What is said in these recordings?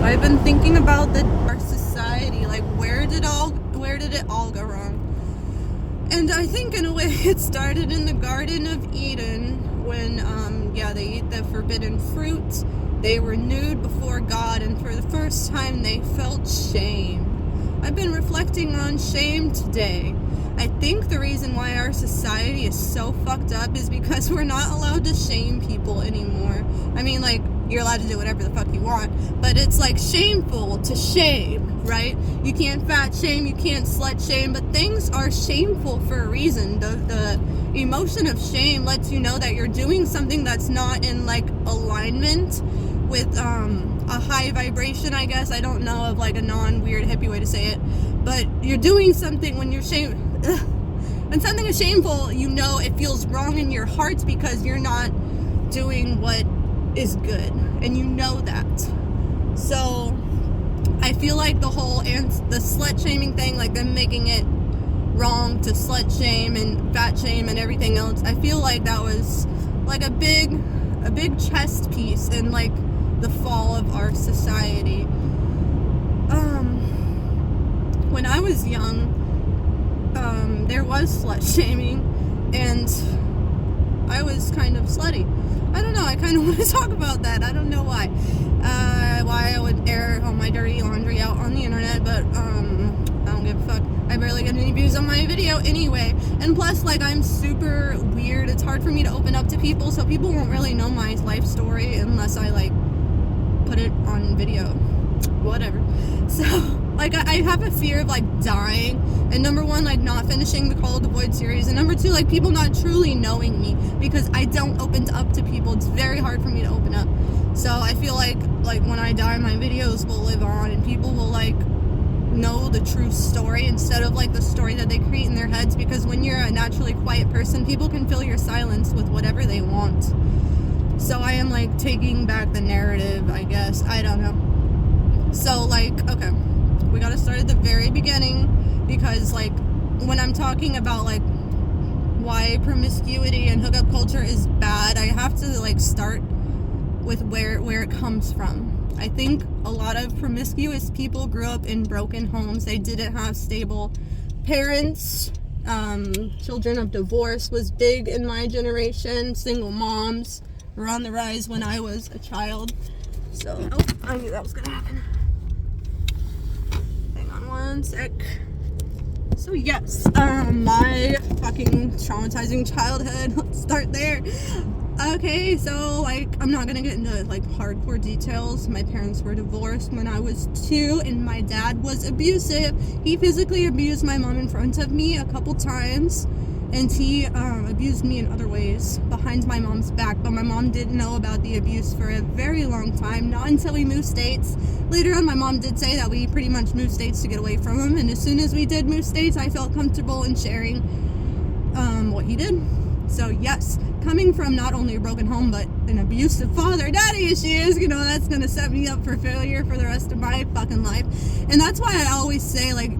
I've been thinking about our society, like where did it all go wrong? And I think in a way it started in the Garden of Eden when they ate the forbidden fruit. They were nude before God, and for the first time they felt shame. I've been reflecting on shame today. I think the reason why our society is so fucked up is because we're not allowed to shame people anymore. I mean, like, you're allowed to do whatever the fuck you want, but it's like shameful to shame, right? You can't fat shame, you can't slut shame, but things are shameful for a reason. The emotion of shame lets you know that you're doing something that's not in like alignment with a high vibration, I guess. I don't know of like a non-weird hippie way to say it, but you're doing something when you're when something is shameful, you know it feels wrong in your heart because you're not doing what is good, and you know that. So I feel like the slut shaming thing, like them making it wrong to slut shame and fat shame and everything else, I feel like that was like a big chess piece in like the fall of our society. When I was young, there was slut shaming, and I was kind of slutty. I don't know, I kind of want to talk about that. I don't know why I would air all my dirty laundry out on the internet, but I don't give a fuck. I barely get any views on my video anyway, and plus, like, I'm super weird. It's hard for me to open up to people, so people won't really know my life story unless I like put it on video, whatever. So like, I have a fear of like dying, and number one, like not finishing the Call of the Void series, and number two, like people not truly knowing me, because I don't open up to people. It's very hard for me to open up. So I feel like when I die, my videos will live on, and people will like know the true story instead of like the story that they create in their heads, because when you're a naturally quiet person, people can fill your silence with whatever they want. So I am like taking back the narrative, I guess. I don't know. So like, okay, we gotta start at the very beginning, because like when I'm talking about like why promiscuity and hookup culture is bad, I have to like start with where it comes from. I think a lot of promiscuous people grew up in broken homes. They didn't have stable parents. Children of divorce was big in my generation. Single moms were on the rise when I was a child. So, I knew that was gonna happen. Hang on one sec. So yes, my fucking traumatizing childhood. Let's start there. Okay, so like, I'm not gonna get into like hardcore details. My parents were divorced when I was 2, and my dad was abusive. He physically abused my mom in front of me a couple times, and he abused me in other ways behind my mom's back, but my mom didn't know about the abuse for a very long time, not until we moved states. Later on, my mom did say that we pretty much moved states to get away from him, and as soon as we did move states, I felt comfortable in sharing what he did. So yes, coming from not only a broken home, but an abusive father, daddy issues, you know, that's gonna set me up for failure for the rest of my fucking life. And that's why I always say, like,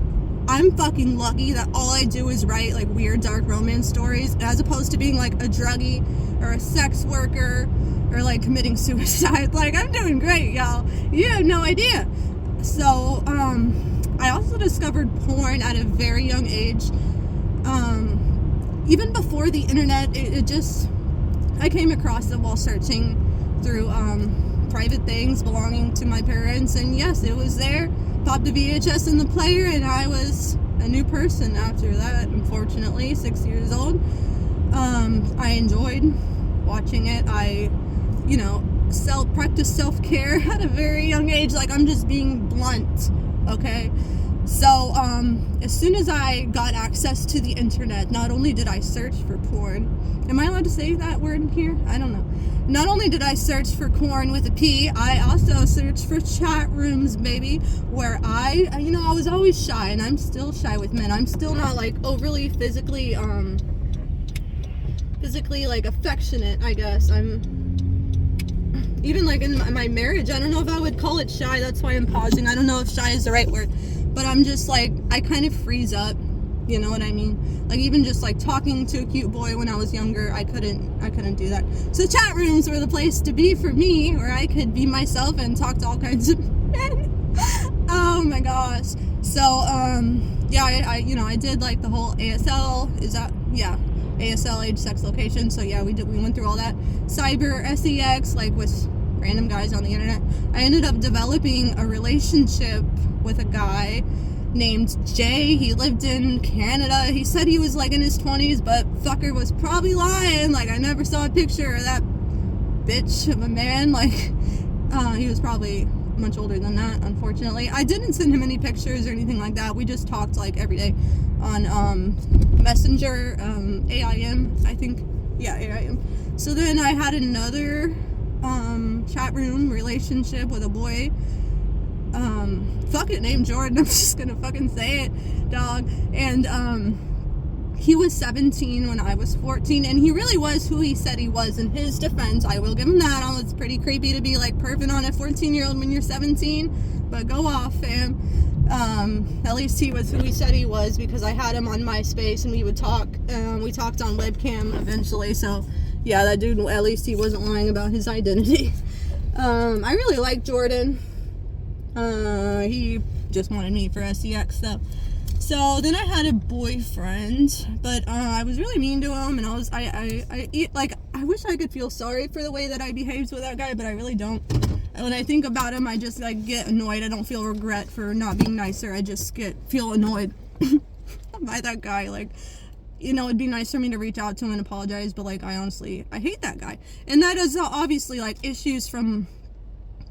I'm fucking lucky that all I do is write like weird dark romance stories, as opposed to being like a druggie or a sex worker or like committing suicide. Like, I'm doing great, y'all. You have no idea. So I also discovered porn at a very young age. Even before the internet, I came across it while searching through private things belonging to my parents, and yes, it was there. Popped the VHS in the player, and I was a new person after that, unfortunately. 6 years old. I enjoyed watching it. I, practiced self-care at a very young age. Like, I'm just being blunt, okay? So, as soon as I got access to the internet, not only did I search for porn, am I allowed to say that word here? I don't know. Not only did I search for porn with a P, I also searched for chat rooms, baby, where I was always shy, and I'm still shy with men. I'm still not, like, overly physically, like, affectionate, I guess. Even, like, in my marriage, I don't know if I would call it shy. That's why I'm pausing. I don't know if shy is the right word. But I'm just, like, I kind of freeze up. You know what I mean? Like, even just, like, talking to a cute boy when I was younger, I couldn't do that. So chat rooms were the place to be for me, where I could be myself and talk to all kinds of men. Oh my gosh. So, yeah, I did like the whole ASL, ASL, age, sex, location. So yeah, we went through all that. Cyber, SEX, like with random guys on the internet. I ended up developing a relationship with a guy named Jay. He lived in Canada. He said he was like in his 20s, but fucker was probably lying. Like, I never saw a picture of that bitch of a man. Like, he was probably much older than that, unfortunately. I didn't send him any pictures or anything like that. We just talked like every day on Messenger, AIM, I think. Yeah, AIM. So then I had another chat room relationship with a boy, fucking named Jordan. I'm just gonna fucking say it, dog. And he was 17 when I was 14, and he really was who he said he was. In his defense, I will give him that. It's pretty creepy to be like perving on a 14-year-old when you're 17, but go off, fam. At least he was who he said he was, because I had him on MySpace and we would talk. We talked on webcam eventually, so yeah, that dude, at least he wasn't lying about his identity. I really like Jordan. He just wanted me for SEX stuff. So then I had a boyfriend, but I was really mean to him, and I wish I could feel sorry for the way that I behaved with that guy, but I really don't. When I think about him, I just like get annoyed. I don't feel regret for not being nicer. I just feel annoyed by that guy. Like, it'd be nice for me to reach out to him and apologize, but like, I hate that guy. And that is obviously like issues from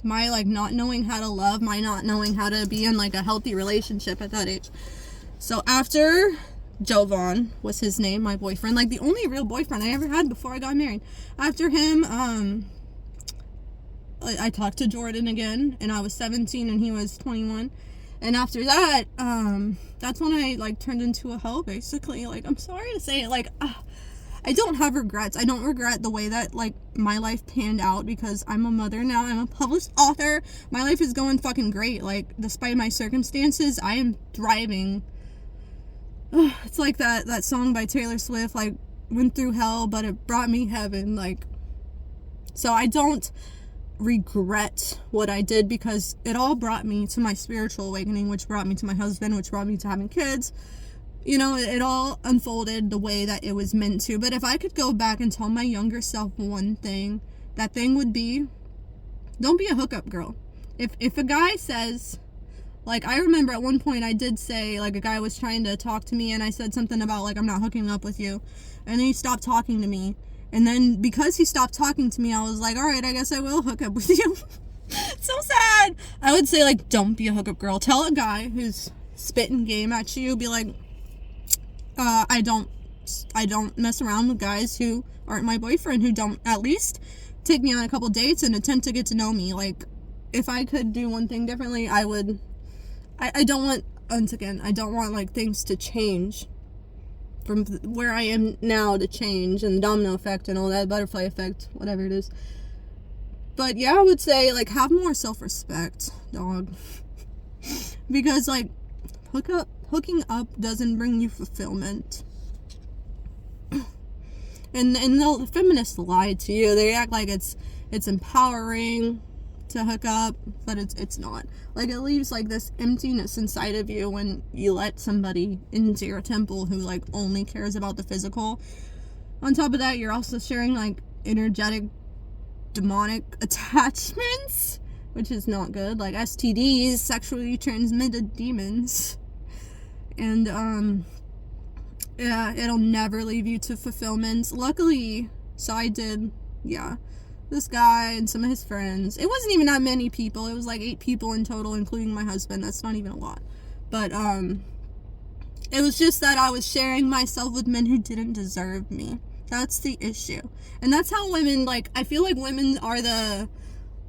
my like not knowing how to love, my not knowing how to be in like a healthy relationship at that age. So after Jovan was his name, my boyfriend, like the only real boyfriend I ever had before I got married. After him, I talked to Jordan again, and I was 17 and he was 21. And after that, that's when I like turned into a hoe, basically. Like, I'm sorry to say it, like, I don't have regrets. I don't regret the way that like my life panned out, because I'm a mother now. I'm a published author. My life is going fucking great. Like, despite my circumstances, I am thriving. It's like that song by Taylor Swift, like, went through hell, but it brought me heaven. Like, so I don't regret what I did, because it all brought me to my spiritual awakening, which brought me to my husband, which brought me to having kids. It all unfolded the way that it was meant to. But if I could go back and tell my younger self one thing, that thing would be, don't be a hookup girl. If a guy says, like, I remember at one point I did say, like, a guy was trying to talk to me, and I said something about, like, I'm not hooking up with you. And then he stopped talking to me. And then because he stopped talking to me, I was like, all right, I guess I will hook up with you. So sad. I would say, like, don't be a hookup girl. Tell a guy who's spitting game at you, be like, I don't mess around with guys who aren't my boyfriend, who don't at least take me on a couple dates and attempt to get to know me. Like, if I could do one thing differently, I would. I don't want, once again, I don't want like things to change from where I am now to change, and the domino effect and all that, butterfly effect, whatever it is. But yeah, I would say, like, have more self-respect, dog. Because, like, hooking up doesn't bring you fulfillment. And the feminists lie to you. They act like it's empowering to hook up, but it's not. Like, it leaves like this emptiness inside of you when you let somebody into your temple who like only cares about the physical. On top of that, you're also sharing like energetic, demonic attachments, which is not good. Like STDs, sexually transmitted demons. And yeah, it'll never leave you to fulfillment. Luckily, so I did, yeah, this guy and some of his friends. It wasn't even that many people. It was like 8 people in total, including my husband. That's not even a lot. But it was just that I was sharing myself with men who didn't deserve me. That's the issue. And that's how women, like, I feel like women are the,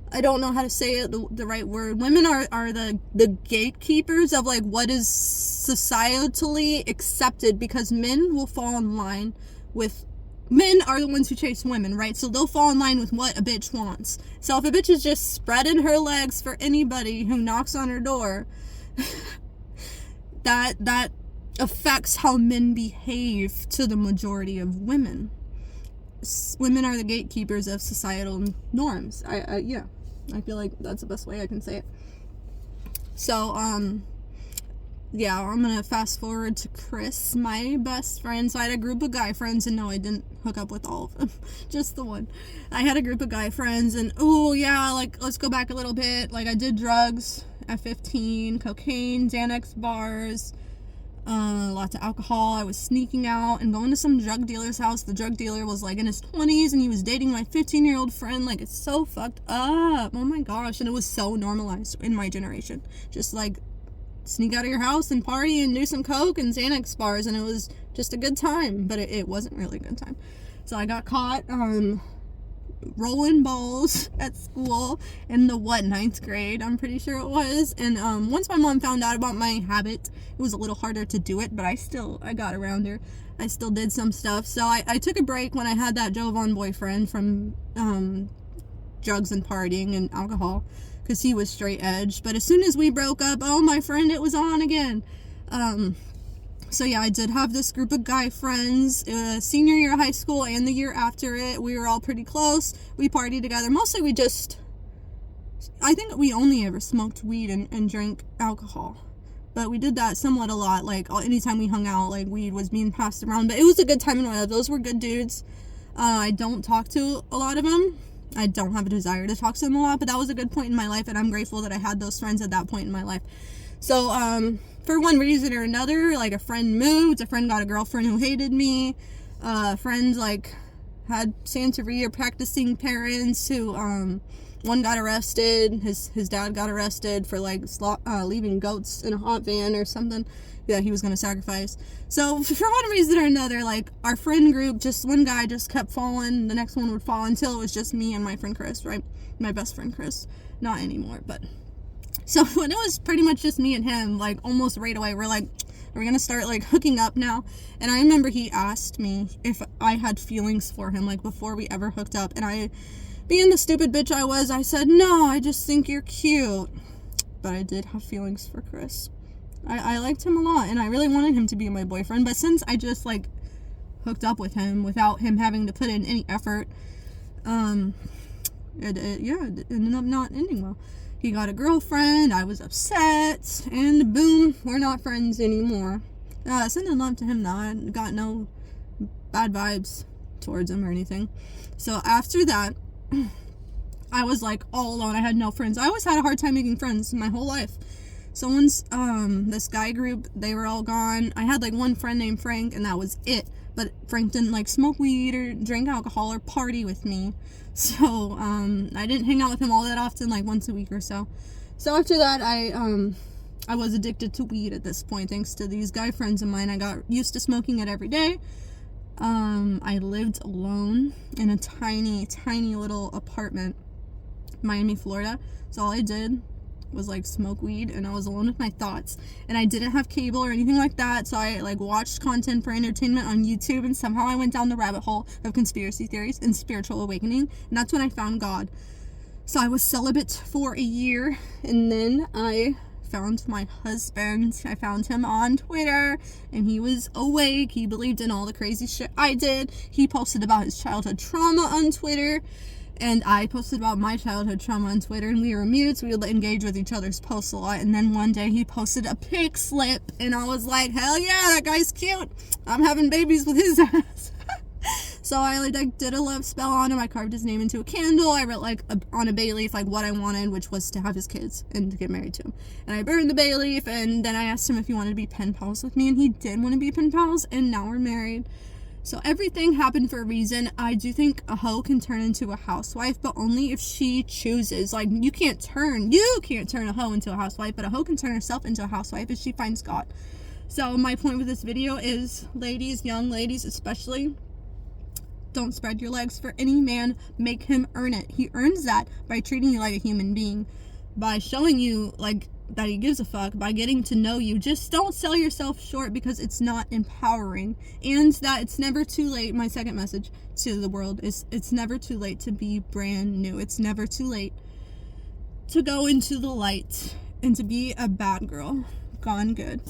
I don't know how to say it, the right word. Women are the gatekeepers of like what is societally accepted, because men will fall in line with, men are the ones who chase women, right? So they'll fall in line with what a bitch wants. So if a bitch is just spreading her legs for anybody who knocks on her door, that affects how men behave to the majority of women. Women are the gatekeepers of societal norms. Yeah, I feel like that's the best way I can say it. So, yeah, I'm gonna fast forward to Chris, my best friend. So I had a group of guy friends, and no, I didn't hook up with all of them, just the one. I had a group of guy friends, and oh yeah, like, let's go back a little bit. Like, I did drugs at 15, cocaine, Xanax bars, lots of alcohol. I was sneaking out and going to some drug dealer's house. The drug dealer was like in his 20s, and he was dating my 15-year-old friend. Like, it's so fucked up. Oh my gosh. And it was so normalized in my generation. Just like, sneak out of your house and party and do some coke and Xanax bars, and it was just a good time, but it wasn't really a good time. So I got caught rolling balls at school in the ninth grade, I'm pretty sure it was. And once my mom found out about my habit, it was a little harder to do it, but I got around her. I still did some stuff. So I took a break when I had that Jovan boyfriend from drugs and partying and alcohol, because he was straight edge. But as soon as we broke up, oh my friend, it was on again. So yeah, I did have this group of guy friends, senior year of high school and the year after it. We were all pretty close. We partied together. Mostly I think we only ever smoked weed and drank alcohol. But we did that somewhat a lot. Like, anytime we hung out, like, weed was being passed around. But it was a good time and whatever. Those were good dudes. I don't talk to a lot of them. I don't have a desire to talk to them a lot, but that was a good point in my life, and I'm grateful that I had those friends at that point in my life. So, for one reason or another, like, a friend moved, a friend got a girlfriend who hated me, friends, like, had Santeria practicing parents who, one got arrested, his dad got arrested for, like, leaving goats in a hot van or something that he was going to sacrifice. So for one reason or another, like, our friend group, just one guy just kept falling, the next one would fall, until it was just me and my friend Chris, right? My best friend Chris. Not anymore, but so when it was pretty much just me and him, like, almost right away, we're like, are we gonna start, like, hooking up now? And I remember he asked me if I had feelings for him, like, before we ever hooked up, and I, being the stupid bitch I was, I said, no, I just think you're cute. But I did have feelings for Chris. I liked him a lot, and I really wanted him to be my boyfriend, but since I just, like, hooked up with him without him having to put in any effort, it ended up not ending well. He got a girlfriend, I was upset, and boom, we're not friends anymore. Sending love to him though, I got no bad vibes towards him or anything. So after that, I was, like, all alone. I had no friends. I always had a hard time making friends my whole life. So once this guy group, they were all gone, I had, like, one friend named Frank, and that was it. But Frank didn't, like, smoke weed or drink alcohol or party with me. So I didn't hang out with him all that often, like, once a week or so. So after that, I was addicted to weed at this point, thanks to these guy friends of mine. I got used to smoking it every day. I lived alone in a tiny, tiny little apartment, Miami, Florida. So all I did was, like, smoke weed, and I was alone with my thoughts, and I didn't have cable or anything like that, so I, like, watched content for entertainment on YouTube, and somehow I went down the rabbit hole of conspiracy theories and spiritual awakening, and that's when I found God. So I was celibate for a year, and then I found my husband. I found him on Twitter, and he was awake. He believed in all the crazy shit I did. He posted about his childhood trauma on Twitter, and I posted about my childhood trauma on Twitter, and we were mutes. We would engage with each other's posts a lot, and then one day he posted a pic slip, and I was like, hell yeah, that guy's cute. I'm having babies with his ass. So I, like, did a love spell on him. I carved his name into a candle. I wrote, like, on a bay leaf, like, what I wanted, which was to have his kids and to get married to him. And I burned the bay leaf, and then I asked him if he wanted to be pen pals with me, and he did want to be pen pals, and now we're married. So everything happened for a reason. I do think a hoe can turn into a housewife, but only if she chooses. Like, you can't turn a hoe into a housewife, but a hoe can turn herself into a housewife if she finds God. So my point with this video is, ladies, young ladies especially, don't spread your legs for any man. Make him earn it. He earns that by treating you like a human being, by showing you, like, that he gives a fuck, by getting to know you. Just don't sell yourself short, because it's not empowering. And that it's never too late. My second message to the world is, it's never too late to be brand new. It's never too late to go into the light and to be a bad girl gone good.